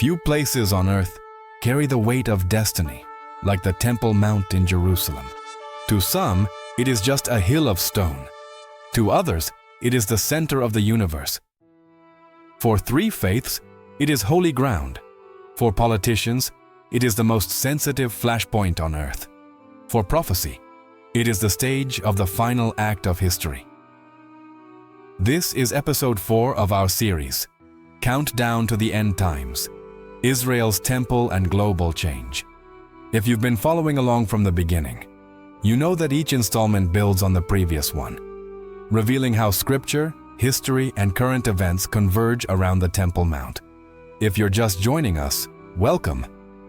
Few places on earth carry the weight of destiny like the Temple Mount in Jerusalem. To some, it is just a hill of stone. To others, it is the center of the universe. For three faiths, it is holy ground. For politicians, it is the most sensitive flashpoint on earth. For prophecy, it is the stage of the final act of history. This is episode 4 of our series, Countdown to the End Times, Israel's Temple and Global Change. If you've been following along from the beginning, you know that each installment builds on the previous one, revealing how scripture, history, and current events converge around the Temple Mount. If you're just joining us, welcome,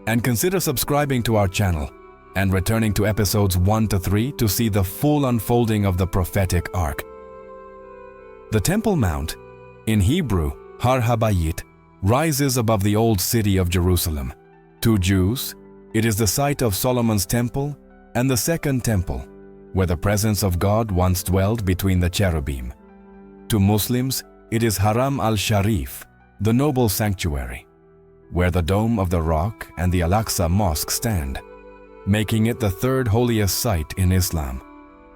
and consider subscribing to our channel and returning to episodes 1 to 3 to see the full unfolding of the prophetic arc. The Temple Mount, in Hebrew, Har Habayit, rises above the old city of Jerusalem. To Jews, it is the site of Solomon's temple and the second temple, where the presence of God once dwelled between the cherubim. To Muslims, it is Haram al-Sharif, the noble sanctuary, where the Dome of the Rock and the Al-Aqsa Mosque stand, making it the third holiest site in Islam.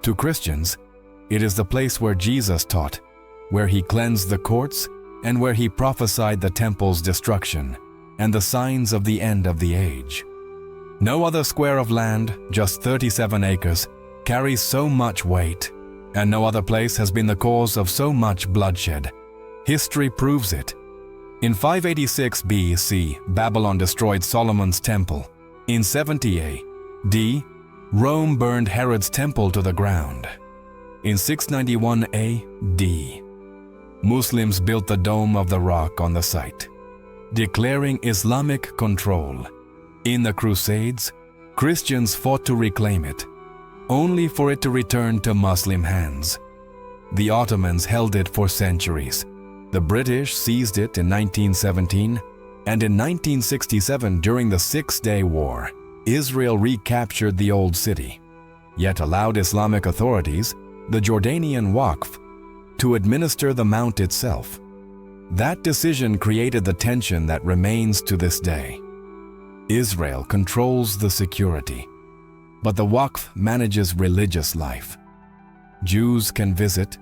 To Christians, it is the place where Jesus taught, where he cleansed the courts, and where he prophesied the temple's destruction and the signs of the end of the age. No other square of land, just 37 acres, carries so much weight, and no other place has been the cause of so much bloodshed. History proves it. In 586 BC, Babylon destroyed Solomon's temple. In 70 AD, Rome burned Herod's temple to the ground. In 691 AD, Muslims built the Dome of the Rock on the site, declaring Islamic control. In the Crusades, Christians fought to reclaim it, only for it to return to Muslim hands. The Ottomans held it for centuries. The British seized it in 1917, and in 1967, during the Six-Day War, Israel recaptured the old city, yet allowed Islamic authorities, the Jordanian Waqf, to administer the mount itself. That decision created the tension that remains to this day. Israel controls the security, but the Waqf manages religious life. Jews can visit,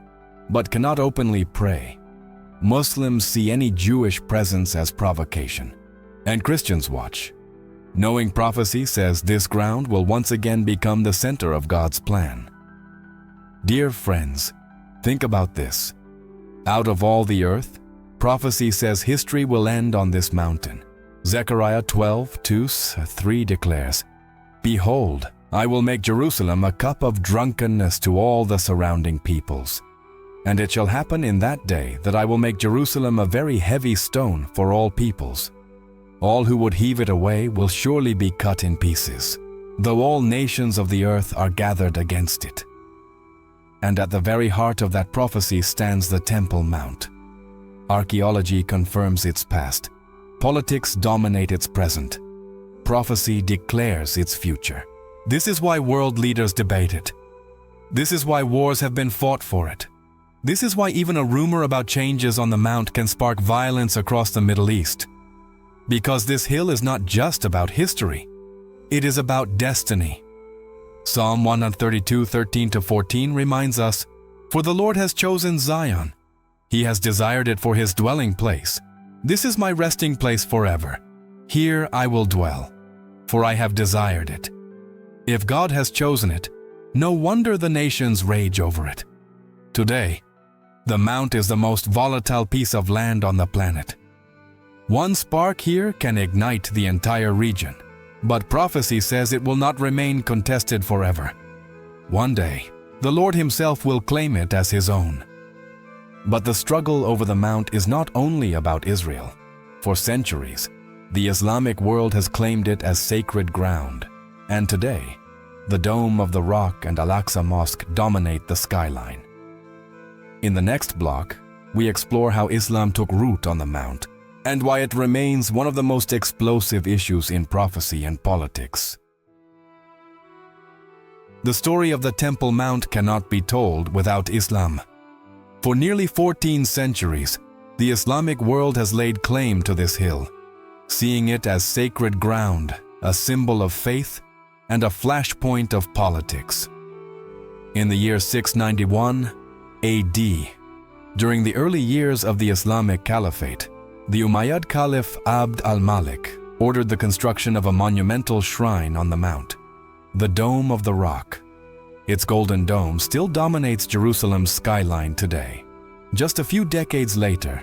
but cannot openly pray. Muslims see any Jewish presence as provocation, and Christians watch, knowing prophecy says this ground will once again become the center of God's plan. Dear friends, think about this. Out of all the earth, prophecy says history will end on this mountain. Zechariah 12:2-3 declares, "Behold, I will make Jerusalem a cup of drunkenness to all the surrounding peoples. And it shall happen in that day that I will make Jerusalem a very heavy stone for all peoples. All who would heave it away will surely be cut in pieces, though all nations of the earth are gathered against it." And at the very heart of that prophecy stands the Temple Mount. Archaeology confirms its past. Politics dominate its present. Prophecy declares its future. This is why world leaders debate it. This is why wars have been fought for it. This is why even a rumor about changes on the Mount can spark violence across the Middle East. Because this hill is not just about history, it is about destiny. Psalm 132:13-14 reminds us, "For the Lord has chosen Zion. He has desired it for his dwelling place. This is my resting place forever. Here I will dwell, for I have desired it." If God has chosen it, no wonder the nations rage over it. Today, the Mount is the most volatile piece of land on the planet. One spark here can ignite the entire region, but prophecy says it will not remain contested forever. One day, the Lord himself will claim it as his own. But the struggle over the Mount is not only about Israel. For centuries, the Islamic world has claimed it as sacred ground, and today, the Dome of the Rock and Al-Aqsa Mosque dominate the skyline. In the next block, we explore how Islam took root on the Mount and why it remains one of the most explosive issues in prophecy and politics. The story of the Temple Mount cannot be told without Islam. For nearly 14 centuries, the Islamic world has laid claim to this hill. seeing it as sacred ground, a symbol of faith, and a flashpoint of politics. In the year 691 AD, during the early years of the Islamic Caliphate, the Umayyad Caliph Abd al-Malik ordered the construction of a monumental shrine on the mount, the Dome of the Rock. Its golden dome still dominates Jerusalem's skyline today. Just a few decades later,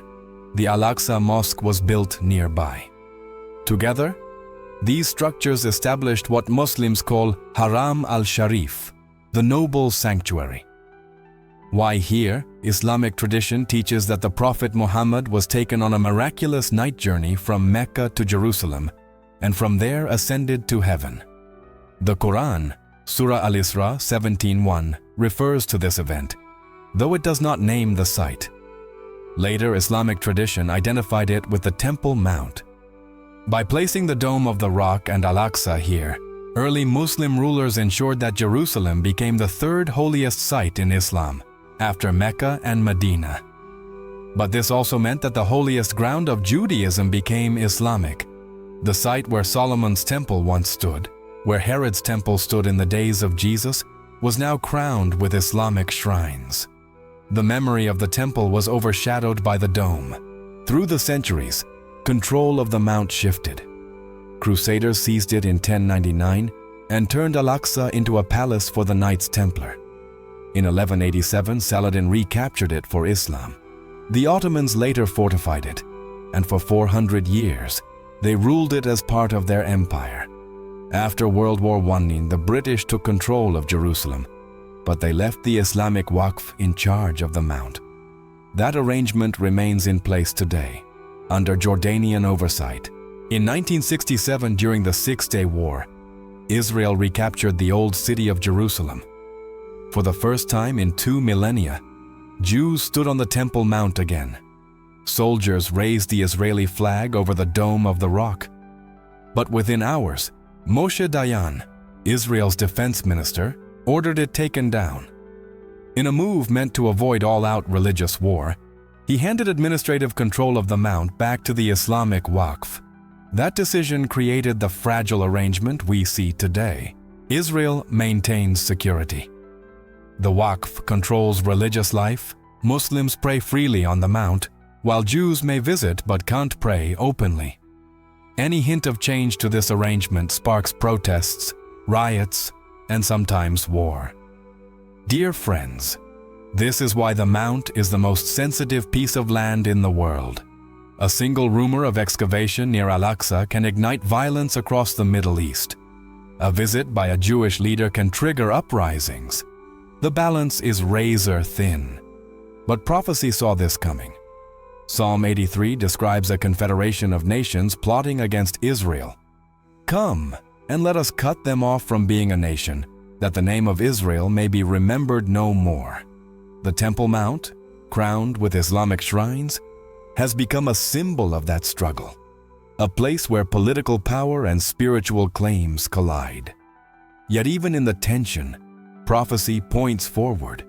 the Al-Aqsa Mosque was built nearby. Together, these structures established what Muslims call Haram al-Sharif, the noble sanctuary. Why here? Islamic tradition teaches that the Prophet Muhammad was taken on a miraculous night journey from Mecca to Jerusalem, and from there ascended to heaven. The Quran, Surah Al-Isra 17:1, refers to this event, though it does not name the site. Later Islamic tradition identified it with the Temple Mount. By placing the Dome of the Rock and Al-Aqsa here, early Muslim rulers ensured that Jerusalem became the third holiest site in Islam, after Mecca and Medina. But this also meant that the holiest ground of Judaism became Islamic. The site where Solomon's temple once stood, where Herod's temple stood in the days of Jesus, was now crowned with Islamic shrines. The memory of the temple was overshadowed by the dome. Through the centuries, control of the mount shifted. Crusaders seized it in 1099 and turned Al-Aqsa into a palace for the Knights Templar. In 1187, Saladin recaptured it for Islam. The Ottomans later fortified it, and for 400 years, they ruled it as part of their empire. After World War I, the British took control of Jerusalem, but they left the Islamic Waqf in charge of the mount. That arrangement remains in place today, under Jordanian oversight. In 1967, during the Six-Day War, Israel recaptured the old city of Jerusalem. For the first time in 2 millennia, Jews stood on the Temple Mount again. Soldiers raised the Israeli flag over the Dome of the Rock. But within hours, Moshe Dayan, Israel's defense minister, ordered it taken down. In a move meant to avoid all-out religious war, he handed administrative control of the mount back to the Islamic Waqf. That decision created the fragile arrangement we see today. Israel maintains security. The Waqf controls religious life. Muslims pray freely on the mount, while Jews may visit but can't pray openly. Any hint of change to this arrangement sparks protests, riots, and sometimes war. Dear friends, this is why the Mount is the most sensitive piece of land in the world. A single rumor of excavation near Al-Aqsa can ignite violence across the Middle East. A visit by a Jewish leader can trigger uprisings. The balance is razor thin. But prophecy saw this coming. Psalm 83 describes a confederation of nations plotting against Israel. Come, and let us cut them off from being a nation, that the name of Israel may be remembered no more. The Temple Mount, crowned with Islamic shrines, has become a symbol of that struggle, a place where political power and spiritual claims collide. Yet even in the tension, prophecy points forward.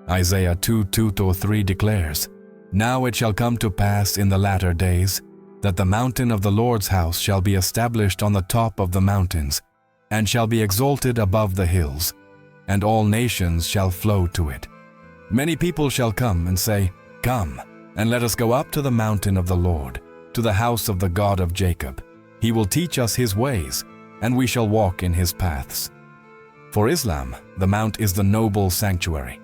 Isaiah 2:2-3 declares, "Now it shall come to pass in the latter days, that the mountain of the Lord's house shall be established on the top of the mountains, and shall be exalted above the hills, and all nations shall flow to it. Many people shall come and say, Come, and let us go up to the mountain of the Lord, to the house of the God of Jacob. He will teach us his ways, and we shall walk in his paths." For Islam, the mount is the noble sanctuary.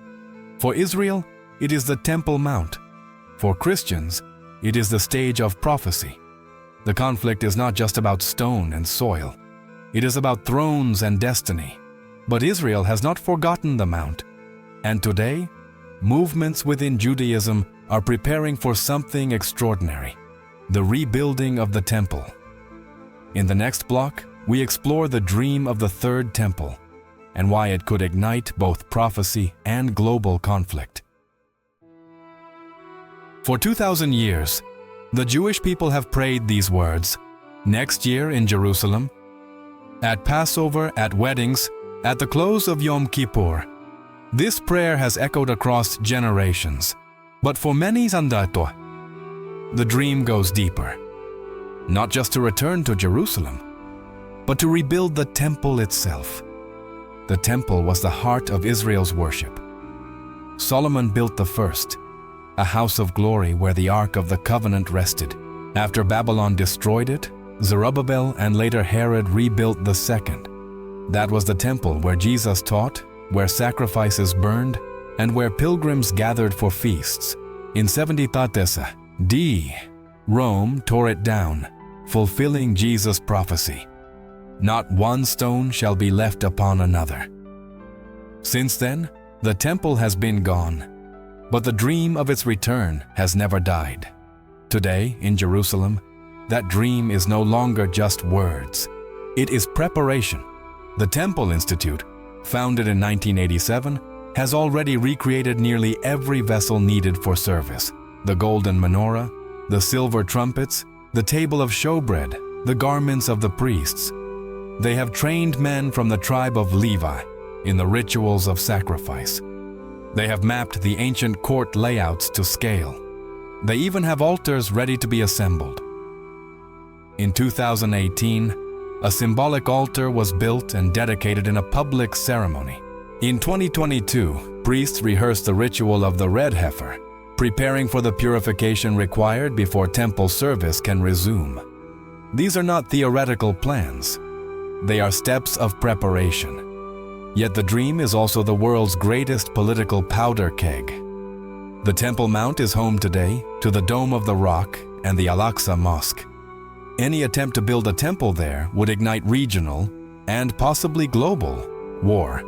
For Israel, it is the Temple Mount. For Christians, it is the stage of prophecy. The conflict is not just about stone and soil. It is about thrones and destiny. But Israel has not forgotten the mount. And today, movements within Judaism are preparing for something extraordinary: the rebuilding of the temple. In the next block, we explore the dream of the Third Temple and why it could ignite both prophecy and global conflict. For 2,000 years, the Jewish people have prayed these words: next year in Jerusalem, at Passover, at weddings, at the close of Yom Kippur. This prayer has echoed across generations. But for many Sandato, the dream goes deeper. not just to return to Jerusalem, but to rebuild the temple itself. The temple was the heart of Israel's worship. Solomon built the first, a house of glory where the Ark of the Covenant rested. After Babylon destroyed it, Zerubbabel and later Herod rebuilt the second. That was the temple where Jesus taught, where sacrifices burned, and where pilgrims gathered for feasts. In 70 AD, Rome tore it down, fulfilling Jesus' prophecy. Not one stone shall be left upon another. Since then, the temple has been gone, but the dream of its return has never died. Today, in Jerusalem, that dream is no longer just words. It is preparation. The Temple Institute, founded in 1987, has already recreated nearly every vessel needed for service. The golden menorah, the silver trumpets, the table of showbread, the garments of the priests. They have trained men from the tribe of Levi in the rituals of sacrifice. They have mapped the ancient court layouts to scale. They even have altars ready to be assembled. In 2018, a symbolic altar was built and dedicated in a public ceremony. In 2022, priests rehearsed the ritual of the red heifer, preparing for the purification required before temple service can resume. These are not theoretical plans. They are steps of preparation. Yet the dream is also the world's greatest political powder keg. The Temple Mount is home today to the Dome of the Rock and the Al-Aqsa Mosque. Any attempt to build a temple there would ignite regional and possibly global war.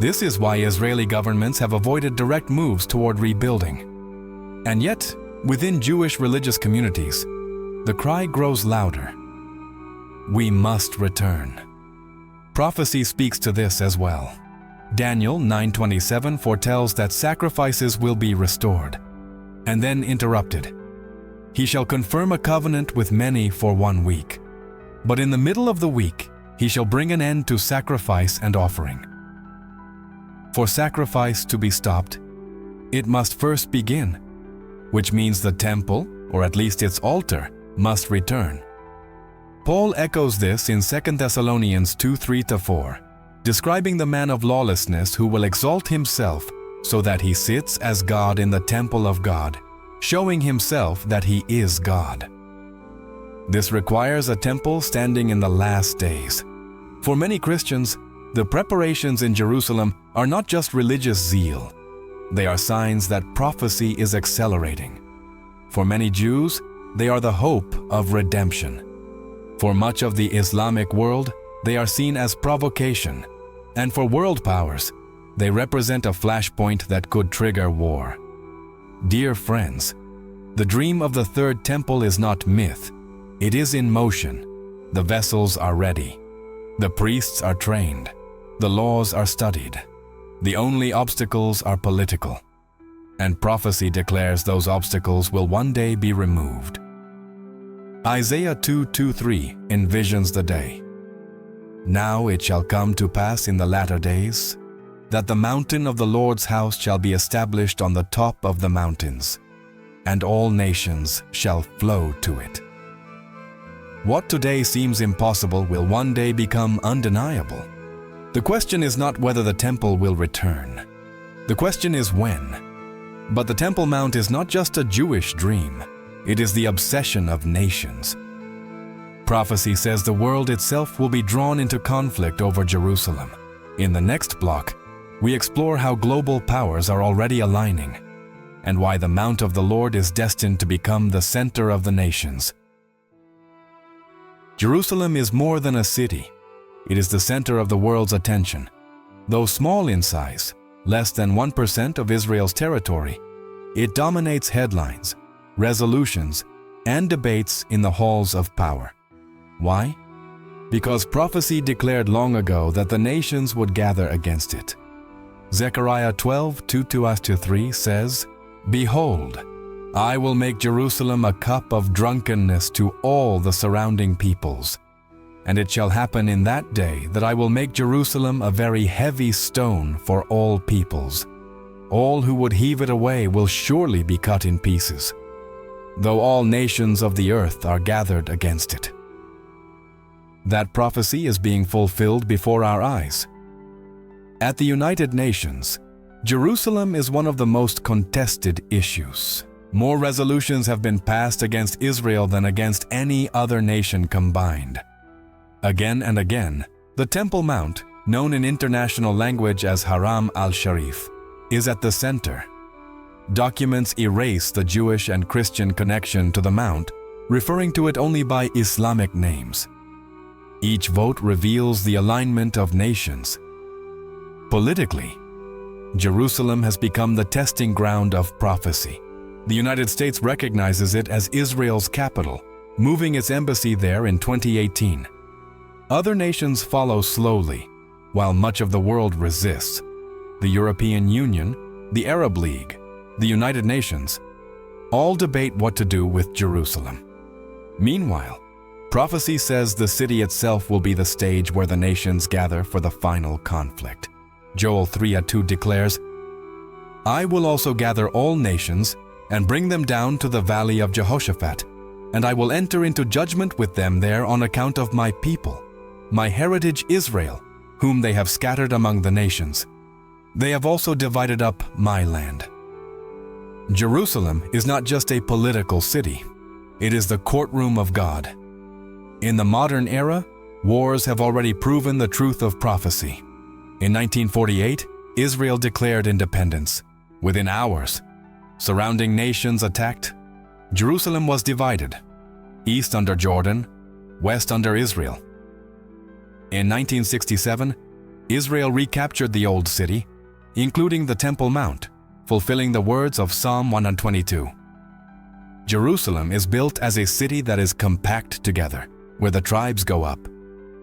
This is why Israeli governments have avoided direct moves toward rebuilding. And yet, within Jewish religious communities, the cry grows louder. We must return. Prophecy speaks to this as well. Daniel 9:27 foretells that sacrifices will be restored, and then interrupted. He shall confirm a covenant with many for 1 week, but in the middle of the week he shall bring an end to sacrifice and offering. For sacrifice to be stopped, it must first begin, which means the temple, or at least its altar, must return. Paul echoes this in 2 Thessalonians 2:3-4, describing the man of lawlessness who will exalt himself so that he sits as God in the temple of God, showing himself that he is God. This requires a temple standing in the last days. For many Christians, the preparations in Jerusalem are not just religious zeal. They are signs that prophecy is accelerating. For many Jews, they are the hope of redemption. For much of the Islamic world, they are seen as provocation. And for world powers, they represent a flashpoint that could trigger war. Dear friends, the dream of the third temple is not myth. It is in motion. The vessels are ready. The priests are trained. The laws are studied. The only obstacles are political. And prophecy declares those obstacles will one day be removed. Isaiah 2:2-3 envisions the day. Now it shall come to pass in the latter days that the mountain of the Lord's house shall be established on the top of the mountains, and all nations shall flow to it. What today seems impossible will one day become undeniable. The question is not whether the temple will return. The question is when. But the Temple Mount is not just a Jewish dream. It is the obsession of nations. Prophecy says the world itself will be drawn into conflict over Jerusalem. In the next block, we explore how global powers are already aligning, and why the Mount of the Lord is destined to become the center of the nations. Jerusalem is more than a city. It is the center of the world's attention. Though small in size, less than 1% of Israel's territory, it dominates headlines, resolutions, and debates in the halls of power. Why? Because prophecy declared long ago that the nations would gather against it. Zechariah 12:2-3 says, "Behold, I will make Jerusalem a cup of drunkenness to all the surrounding peoples. And it shall happen in that day that I will make Jerusalem a very heavy stone for all peoples. All who would heave it away will surely be cut in pieces." though all nations of the earth are gathered against it. That prophecy is being fulfilled before our eyes. At the United Nations, Jerusalem is one of the most contested issues. More resolutions have been passed against Israel than against any other nation combined. Again and again, the Temple Mount, known in international language as Haram al-Sharif, is at the center. Documents erase the Jewish and Christian connection to the Mount, referring to it only by Islamic names. Each vote reveals the alignment of nations. Politically, Jerusalem has become the testing ground of prophecy. The United States recognizes it as Israel's capital, moving its embassy there in 2018. Other nations follow slowly, while much of the world resists. The European Union, the Arab League, the United Nations, all debate what to do with Jerusalem. Meanwhile, prophecy says the city itself will be the stage where the nations gather for the final conflict. Joel 3:2 declares, "I will also gather all nations and bring them down to the valley of Jehoshaphat, and I will enter into judgment with them there on account of my people, my heritage Israel, whom they have scattered among the nations. They have also divided up my land." Jerusalem is not just a political city. It is the courtroom of God. In the modern era, wars have already proven the truth of prophecy. In 1948, Israel declared independence. Within hours, surrounding nations attacked. Jerusalem was divided, east under Jordan, west under Israel. In 1967, Israel recaptured the old city, including the Temple Mount, fulfilling the words of Psalm 122. Jerusalem is built as a city that is compact together, where the tribes go up,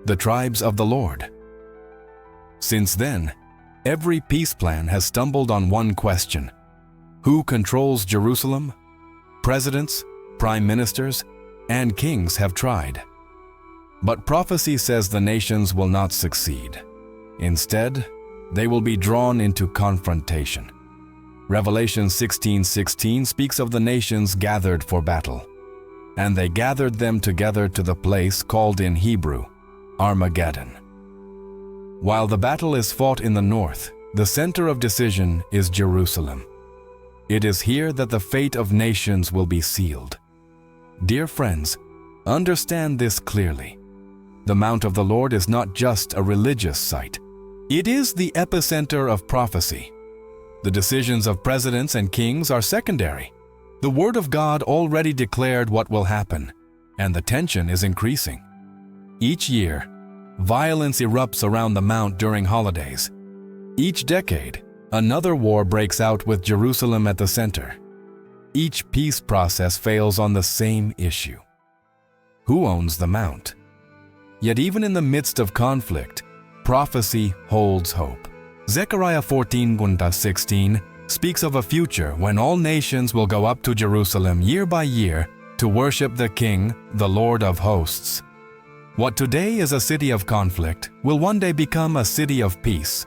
the tribes of the Lord. Since then, every peace plan has stumbled on one question: who controls Jerusalem? Presidents, prime ministers, and kings have tried. But prophecy says the nations will not succeed. Instead, they will be drawn into confrontation. Revelation 16:16 speaks of the nations gathered for battle. And they gathered them together to the place called in Hebrew, Armageddon. While the battle is fought in the north, the center of decision is Jerusalem. It is here that the fate of nations will be sealed. Dear friends, understand this clearly. The Mount of the Lord is not just a religious site. It is the epicenter of prophecy. The decisions of presidents and kings are secondary. The Word of God already declared what will happen, and the tension is increasing. Each year, violence erupts around the Mount during holidays. Each decade, another war breaks out with Jerusalem at the center. Each peace process fails on the same issue: who owns the Mount? Yet even in the midst of conflict, prophecy holds hope. Zechariah 14:16 speaks of a future when all nations will go up to Jerusalem year by year to worship the King, the Lord of hosts. What today is a city of conflict will one day become a city of peace.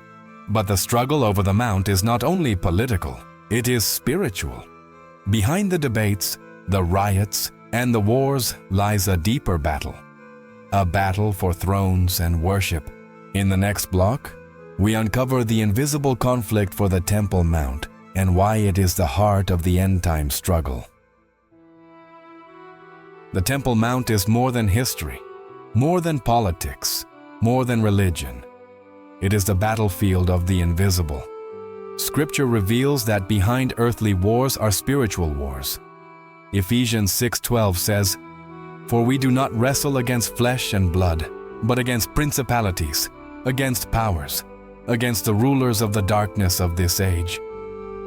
But the struggle over the Mount is not only political, it is spiritual. Behind the debates, the riots, and the wars lies a deeper battle. A battle for thrones and worship. In the next block, we uncover the invisible conflict for the Temple Mount and why it is the heart of the end-time struggle. The Temple Mount is more than history, more than politics, more than religion. It is the battlefield of the invisible. Scripture reveals that behind earthly wars are spiritual wars. Ephesians 6:12 says, "For we do not wrestle against flesh and blood, but against principalities, against powers, against the rulers of the darkness of this age,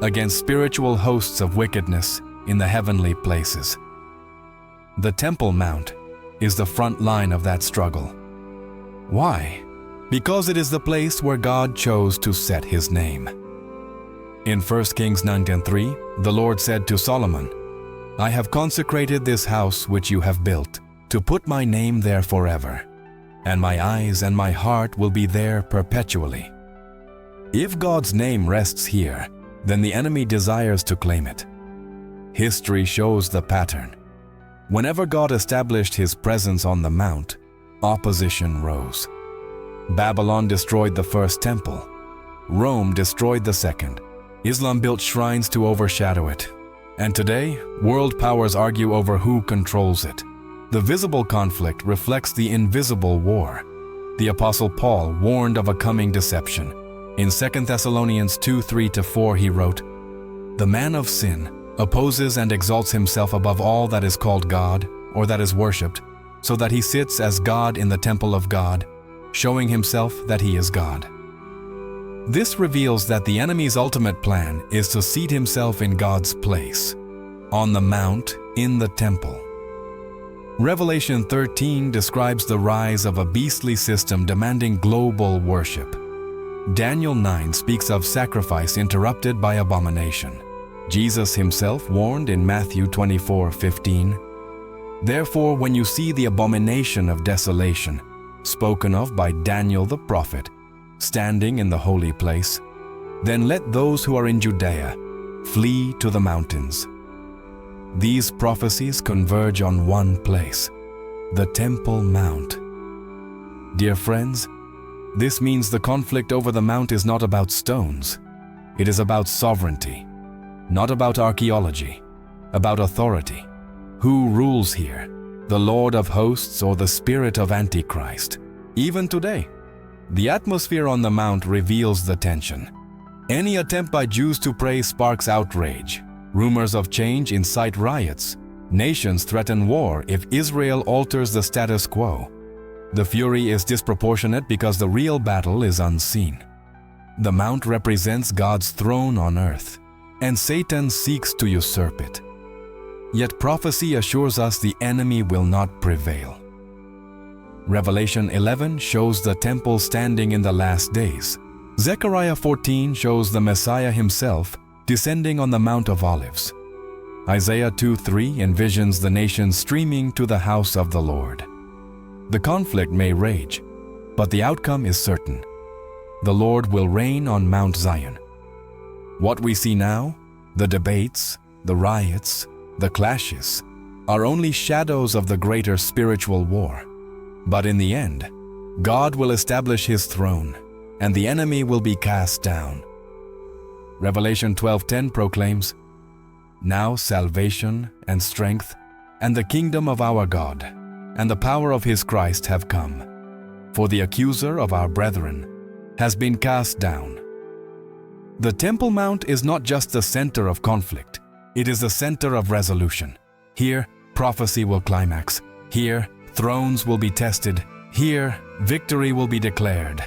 against spiritual hosts of wickedness in the heavenly places." The Temple Mount is the front line of that struggle. Why? Because it is the place where God chose to set His name. In 1 Kings 9:3, the Lord said to Solomon, "I have consecrated this house which you have built, to put my name there forever, and my eyes and my heart will be there perpetually." If God's name rests here, then the enemy desires to claim it. History shows the pattern. Whenever God established his presence on the mount, opposition rose. Babylon destroyed the first temple. Rome destroyed the second. Islam built shrines to overshadow it. And today, world powers argue over who controls it. The visible conflict reflects the invisible war. The Apostle Paul warned of a coming deception. In 2 Thessalonians 2:3-4 he wrote, "The man of sin opposes and exalts himself above all that is called God or that is worshipped, so that he sits as God in the temple of God, showing himself that he is God." This reveals that the enemy's ultimate plan is to seat himself in God's place, on the mount, in the temple. Revelation 13 describes the rise of a beastly system demanding global worship. Daniel 9 speaks of sacrifice interrupted by abomination. Jesus himself warned in Matthew 24:15, "Therefore, when you see the abomination of desolation, spoken of by Daniel the prophet, standing in the holy place, then let those who are in Judea flee to the mountains." These prophecies converge on one place, the Temple Mount. Dear friends, this means the conflict over the mount is not about stones. It is about sovereignty, not about archaeology, about authority. Who rules here? The Lord of hosts or the spirit of Antichrist? Even today, the atmosphere on the mount reveals the tension. Any attempt by Jews to pray sparks outrage. Rumors of change incite riots. Nations threaten war if Israel alters the status quo. The fury is disproportionate because the real battle is unseen. The mount represents God's throne on earth, and Satan seeks to usurp it. Yet prophecy assures us the enemy will not prevail. Revelation 11 shows the temple standing in the last days. Zechariah 14 shows the Messiah himself descending on the Mount of Olives. Isaiah 2:3 envisions the nations streaming to the house of the Lord. The conflict may rage, but the outcome is certain. The Lord will reign on Mount Zion. What we see now, the debates, the riots, the clashes, are only shadows of the greater spiritual war. But in the end, God will establish his throne, and the enemy will be cast down. Revelation 12:10 proclaims, "Now salvation and strength and the kingdom of our God and the power of his Christ have come. For the accuser of our brethren has been cast down." The Temple Mount is not just the center of conflict, it is the center of resolution. Here, prophecy will climax. Here, thrones will be tested. Here, victory will be declared.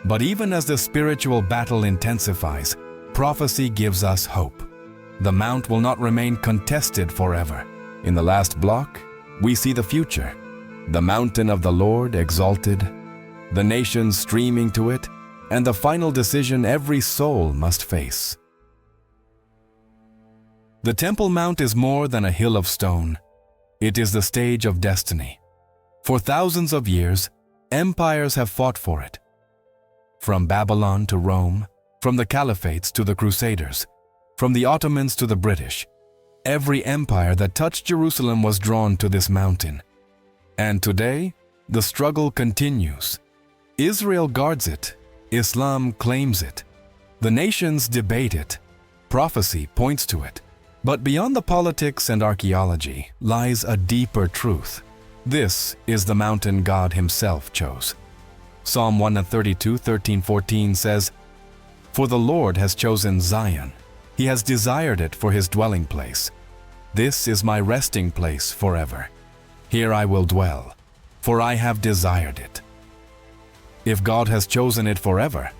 But even as the spiritual battle intensifies, prophecy gives us hope. The mount will not remain contested forever. In the last block, we see the future. The mountain of the Lord exalted, the nations streaming to it, and the final decision every soul must face. The Temple Mount is more than a hill of stone. It is the stage of destiny. For thousands of years, empires have fought for it. From Babylon to Rome, from the Caliphates to the Crusaders, from the Ottomans to the British, every empire that touched Jerusalem was drawn to this mountain. And today, the struggle continues. Israel guards it. Islam claims it. The nations debate it. Prophecy points to it. But beyond the politics and archaeology lies a deeper truth. This is the mountain God himself chose. Psalm 132:13-14 says, "For the Lord has chosen Zion. He has desired it for his dwelling place. This is my resting place forever. Here I will dwell, for I have desired it." If God has chosen it forever,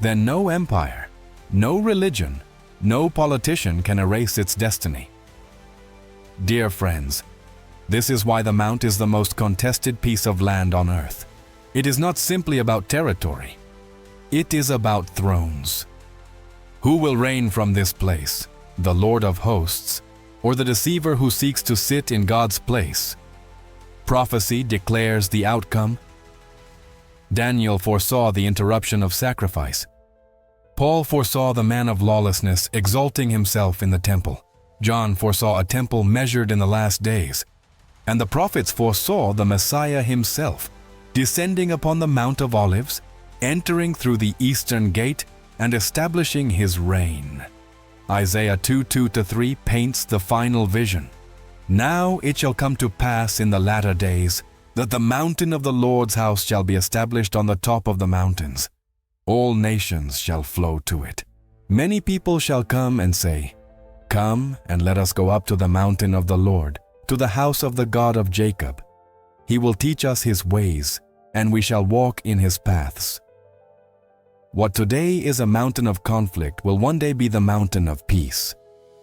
then no empire, no religion, no politician can erase its destiny. Dear friends, this is why the mount is the most contested piece of land on earth. It is not simply about territory. It is about thrones. Who will reign from this place, the Lord of hosts, or the deceiver who seeks to sit in God's place? Prophecy declares the outcome. Daniel foresaw the interruption of sacrifice. Paul foresaw the man of lawlessness exalting himself in the temple. John foresaw a temple measured in the last days, and the prophets foresaw the Messiah himself, descending upon the Mount of Olives, entering through the eastern gate, and establishing his reign. Isaiah 2:2-3 paints the final vision. Now it shall come to pass in the latter days that the mountain of the Lord's house shall be established on the top of the mountains. All nations shall flow to it. Many people shall come and say, Come and let us go up to the mountain of the Lord, to the house of the God of Jacob. He will teach us his ways, and we shall walk in his paths. What today is a mountain of conflict will one day be the mountain of peace.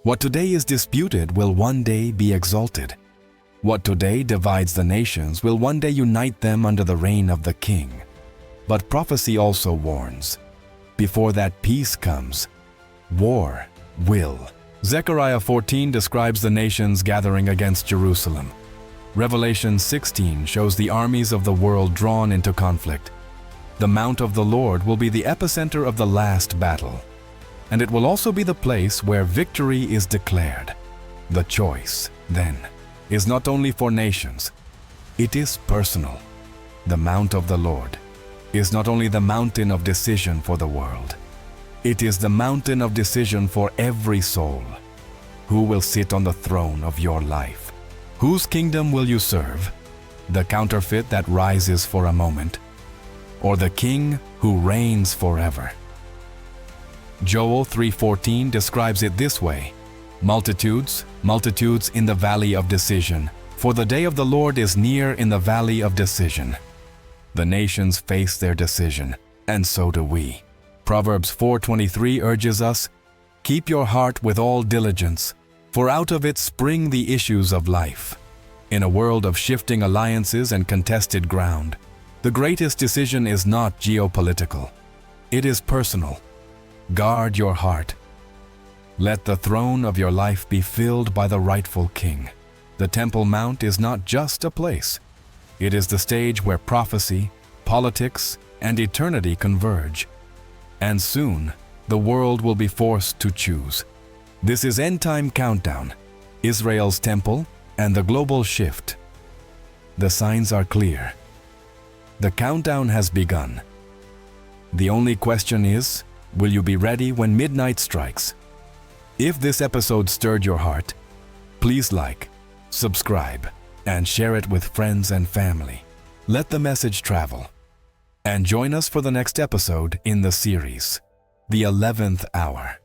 What today is disputed will one day be exalted. What today divides the nations will one day unite them under the reign of the King. But prophecy also warns, before that peace comes, war will. Zechariah 14 describes the nations gathering against Jerusalem. Revelation 16 shows the armies of the world drawn into conflict. The Mount of the Lord will be the epicenter of the last battle, and it will also be the place where victory is declared. The choice, then, is not only for nations, it is personal. The Mount of the Lord is not only the mountain of decision for the world, it is the mountain of decision for every soul. Who will sit on the throne of your life? Whose kingdom will you serve? The counterfeit that rises for a moment, or the King who reigns forever? Joel 3:14 describes it this way: Multitudes, multitudes in the valley of decision, for the day of the Lord is near in the valley of decision. The nations face their decision, and so do we. Proverbs 4:23 urges us, Keep your heart with all diligence, for out of it spring the issues of life. In a world of shifting alliances and contested ground, the greatest decision is not geopolitical. It is personal. Guard your heart. Let the throne of your life be filled by the rightful King. The Temple Mount is not just a place. It is the stage where prophecy, politics, and eternity converge. And soon, the world will be forced to choose. This is End Time Countdown, Israel's temple, and the global shift. The signs are clear. The countdown has begun. The only question is, will you be ready when midnight strikes? If this episode stirred your heart, please like, subscribe, and share it with friends and family. Let the message travel. And join us for the next episode in the series, The 11th Hour.